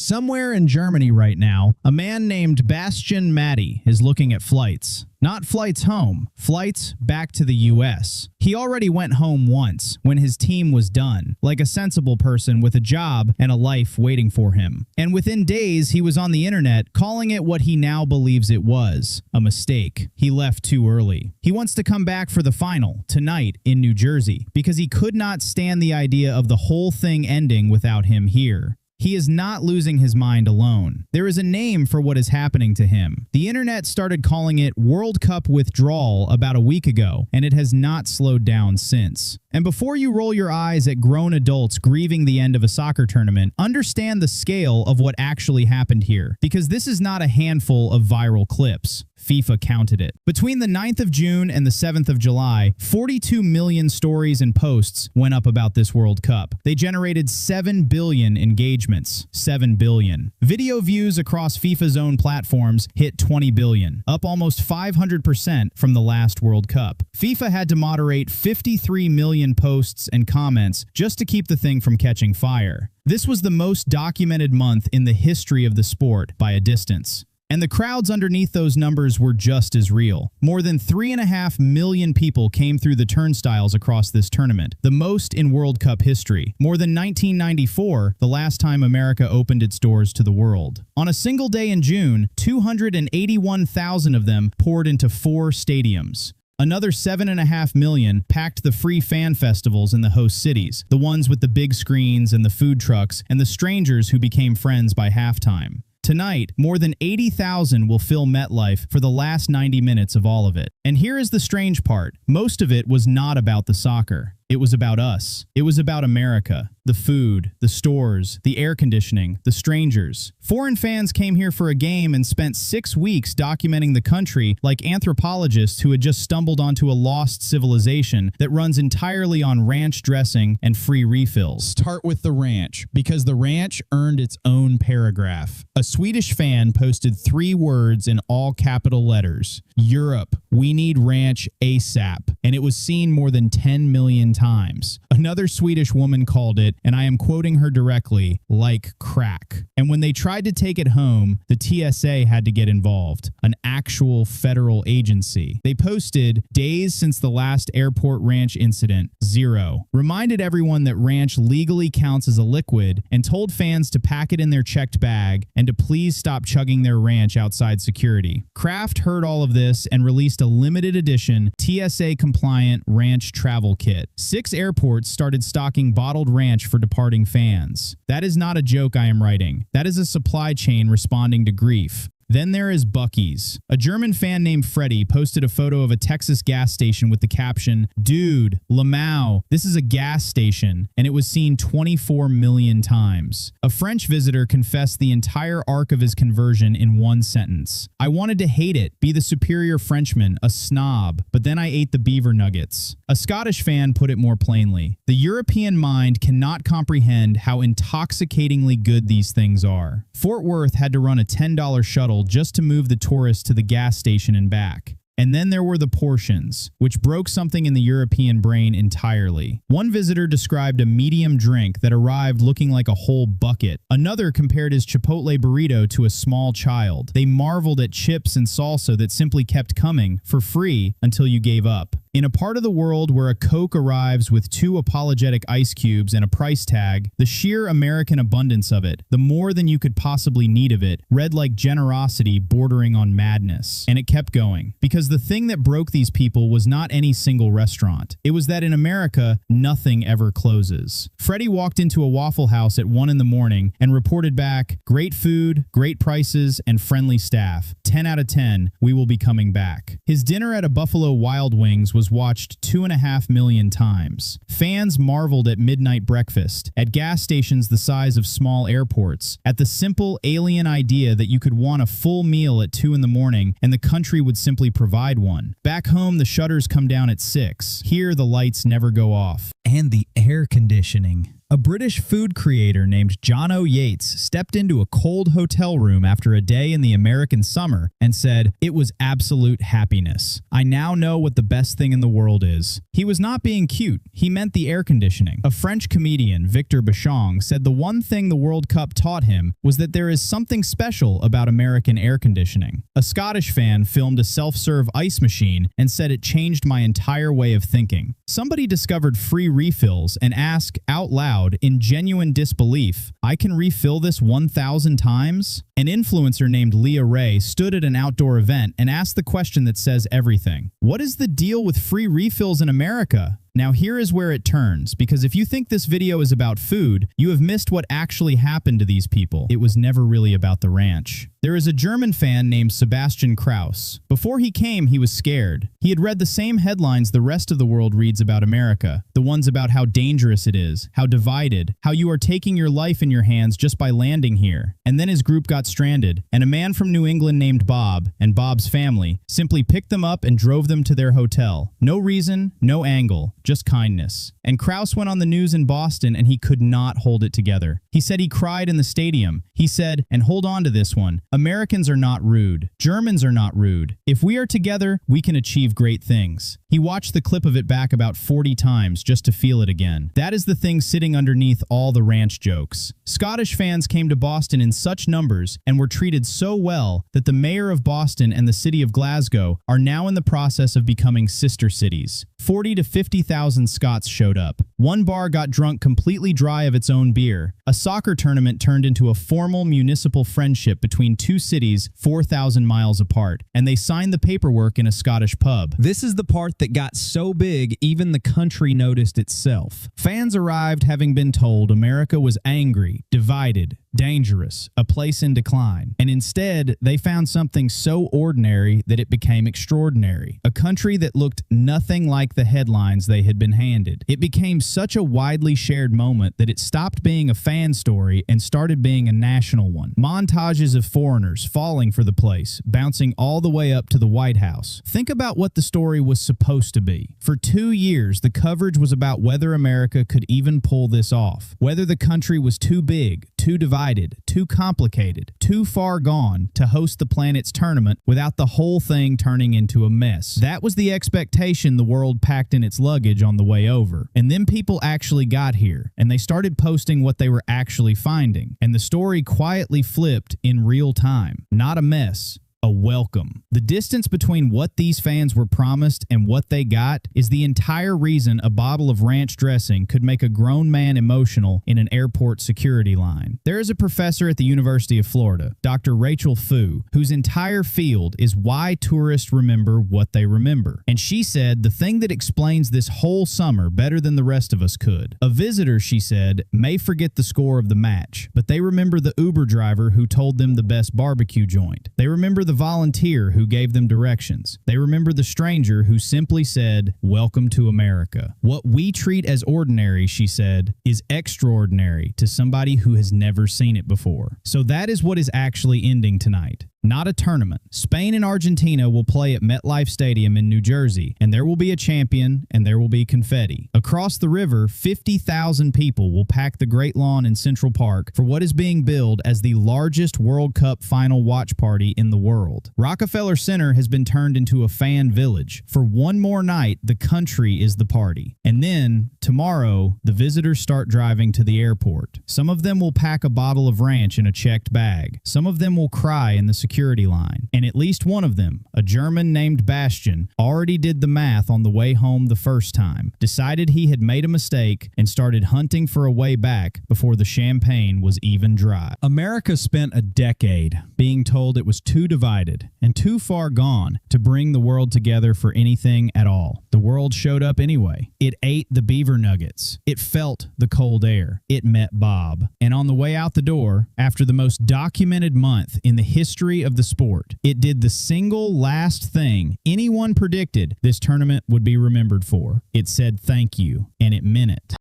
Somewhere in Germany right now, a man named Bastian Matty is looking at flights. Not flights home, flights back to the US. He already went home once, when his team was done, like a sensible person with a job and a life waiting for him. And within days, he was on the internet calling it what he now believes it was, a mistake. He left too early. He wants to come back for the final, tonight, in New Jersey, because he could not stand the idea of the whole thing ending without him here. He is not losing his mind alone. There is a name for what is happening to him. The internet started calling it World Cup Withdrawal about a week ago, and it has not slowed down since. And before you roll your eyes at grown adults grieving the end of a soccer tournament, understand the scale of what actually happened here, because this is not a handful of viral clips. FIFA counted it. Between the 9th of June and the 7th of July, 42 million stories and posts went up about this World Cup. They generated 7 billion engagements. 7 billion. Video views across FIFA's own platforms hit 20 billion, up almost 500% from the last World Cup. FIFA had to moderate 53 million posts and comments just to keep the thing from catching fire. This was the most documented month in the history of the sport by a distance. And the crowds underneath those numbers were just as real. More than 3.5 million people came through the turnstiles across this tournament, the most in World Cup history. More than 1994, the last time America opened its doors to the world. On a single day in June, 281,000 of them poured into 4 stadiums. Another 7.5 million packed the free fan festivals in the host cities, the ones with the big screens and the food trucks, and the strangers who became friends by halftime. Tonight, more than 80,000 will fill MetLife for the last 90 minutes of all of it. And here is the strange part. Most of it was not about the soccer. It was about us. It was about America. The food, the stores, the air conditioning, the strangers. Foreign fans came here for a game and spent 6 weeks documenting the country like anthropologists who had just stumbled onto a lost civilization that runs entirely on ranch dressing and free refills. Start with the ranch, because the ranch earned its own paragraph. A Swedish fan posted 3 words in all capital letters. Europe, we need ranch ASAP. And it was seen more than 10 million times. Another Swedish woman called it, and I am quoting her directly, like crack. And when they tried to take it home, the TSA had to get involved, an actual federal agency. They posted, days since the last airport ranch incident, 0. Reminded everyone that ranch legally counts as a liquid and told fans to pack it in their checked bag and to please stop chugging their ranch outside security. Kraft heard all of this and released a limited edition TSA-compliant ranch travel kit. 6 airports started stocking bottled ranch for departing fans. That is not a joke I am writing. That is a supply chain responding to grief. Then there is Buc-ee's. A German fan named Freddie posted a photo of a Texas gas station with the caption, "Dude, Lamau, this is a gas station," and it was seen 24 million times. A French visitor confessed the entire arc of his conversion in one sentence. "I wanted to hate it, be the superior Frenchman, a snob, but then I ate the beaver nuggets." A Scottish fan put it more plainly. The European mind cannot comprehend how intoxicatingly good these things are. Fort Worth had to run a $10 shuttle just to move the tourists to the gas station and back. And then there were the portions, which broke something in the European brain entirely. One visitor described a medium drink that arrived looking like a whole bucket. Another compared his Chipotle burrito to a small child. They marveled at chips and salsa that simply kept coming for free until you gave up. In a part of the world where a Coke arrives with 2 apologetic ice cubes and a price tag, the sheer American abundance of it, the more than you could possibly need of it, read like generosity bordering on madness. And it kept going. Because the thing that broke these people was not any single restaurant. It was that in America, nothing ever closes. Freddie walked into a Waffle House at 1 in the morning and reported back, "Great food, great prices, and friendly staff. 10 out of 10, we will be coming back." His dinner at a Buffalo Wild Wings was watched 2.5 million times. Fans marveled at midnight breakfast, at gas stations the size of small airports, at the simple alien idea that you could want a full meal at 2 in the morning and the country would simply provide one. Back home, the shutters come down at 6. Here, the lights never go off. And the air conditioning. A British food creator named John O. Yates stepped into a cold hotel room after a day in the American summer and said, "It was absolute happiness. I now know what the best thing in the world is." He was not being cute. He meant the air conditioning. A French comedian, Victor Bachung, said the one thing the World Cup taught him was that there is something special about American air conditioning. A Scottish fan filmed a self-serve ice machine and said it changed my entire way of thinking. Somebody discovered free refills and asked out loud in genuine disbelief, "I can refill this 1,000 times?" An influencer named Leah Ray stood at an outdoor event and asked the question that says everything. What is the deal with free refills in America? Now here is where it turns, because if you think this video is about food, you have missed what actually happened to these people. It was never really about the ranch. There is a German fan named Sebastian Kraus. Before he came, he was scared. He had read the same headlines the rest of the world reads about America, the ones about how dangerous it is, how divided, how you are taking your life in your hands just by landing here. And then his group got stranded, and a man from New England named Bob, and Bob's family, simply picked them up and drove them to their hotel. No reason, no angle, just kindness. And Kraus went on the news in Boston and he could not hold it together. He said he cried in the stadium. He said, and hold on to this one, Americans are not rude. Germans are not rude. If we are together, we can achieve great things. He watched the clip of it back about 40 times just to feel it again. That is the thing sitting underneath all the ranch jokes. Scottish fans came to Boston in such numbers and were treated so well that the mayor of Boston and the city of Glasgow are now in the process of becoming sister cities. 40 to 50,000 Scots showed up. One bar got drunk completely dry of its own beer. A soccer tournament turned into a formal municipal friendship between two cities 4,000 miles apart, and they signed the paperwork in a Scottish pub. This is the part that got so big, even the country noticed itself. Fans arrived having been told America was angry, divided, dangerous, a place in decline. And instead, they found something so ordinary that it became extraordinary. A country that looked nothing like the headlines they had been handed. It became such a widely shared moment that it stopped being a fan story and started being a national one. Montages of foreigners falling for the place, bouncing all the way up to the White House. Think about what the story was supposed to be. For 2 years, the coverage was about whether America could even pull this off. Whether the country was too big, too divided, too complicated, too far gone to host the planet's tournament without the whole thing turning into a mess. That was the expectation the world packed in its luggage on the way over. And then people actually got here, and they started posting what they were actually finding. And the story quietly flipped in real time. Not a mess. A welcome. The distance between what these fans were promised and what they got is the entire reason a bottle of ranch dressing could make a grown man emotional in an airport security line. There is a professor at the University of Florida, Dr. Rachel Fu, whose entire field is why tourists remember what they remember. And she said the thing that explains this whole summer better than the rest of us could. A visitor, she said, may forget the score of the match, but they remember the Uber driver who told them the best barbecue joint. They remember the volunteer who gave them directions. They remember the stranger who simply said, "Welcome to America." What we treat as ordinary, she said, is extraordinary to somebody who has never seen it before. So that is what is actually ending tonight. Not a tournament. Spain and Argentina will play at MetLife Stadium in New Jersey, and there will be a champion, and there will be confetti. Across the river, 50,000 people will pack the Great Lawn in Central Park for what is being billed as the largest World Cup final watch party in the world. Rockefeller Center has been turned into a fan village. For one more night, the country is the party. And then, tomorrow, the visitors start driving to the airport. Some of them will pack a bottle of ranch in a checked bag. Some of them will cry in the security line. And at least one of them, a German named Bastian, already did the math on the way home the first time, decided he had made a mistake, and started hunting for a way back before the champagne was even dry. America spent a decade being told it was too divided and too far gone to bring the world together for anything at all. The world showed up anyway. It ate the beaver nuggets. It felt the cold air. It met Bob. And on the way out the door, after the most documented month in the history of the sport, it did the single last thing anyone predicted this tournament would be remembered for. It said thank you, and it meant it.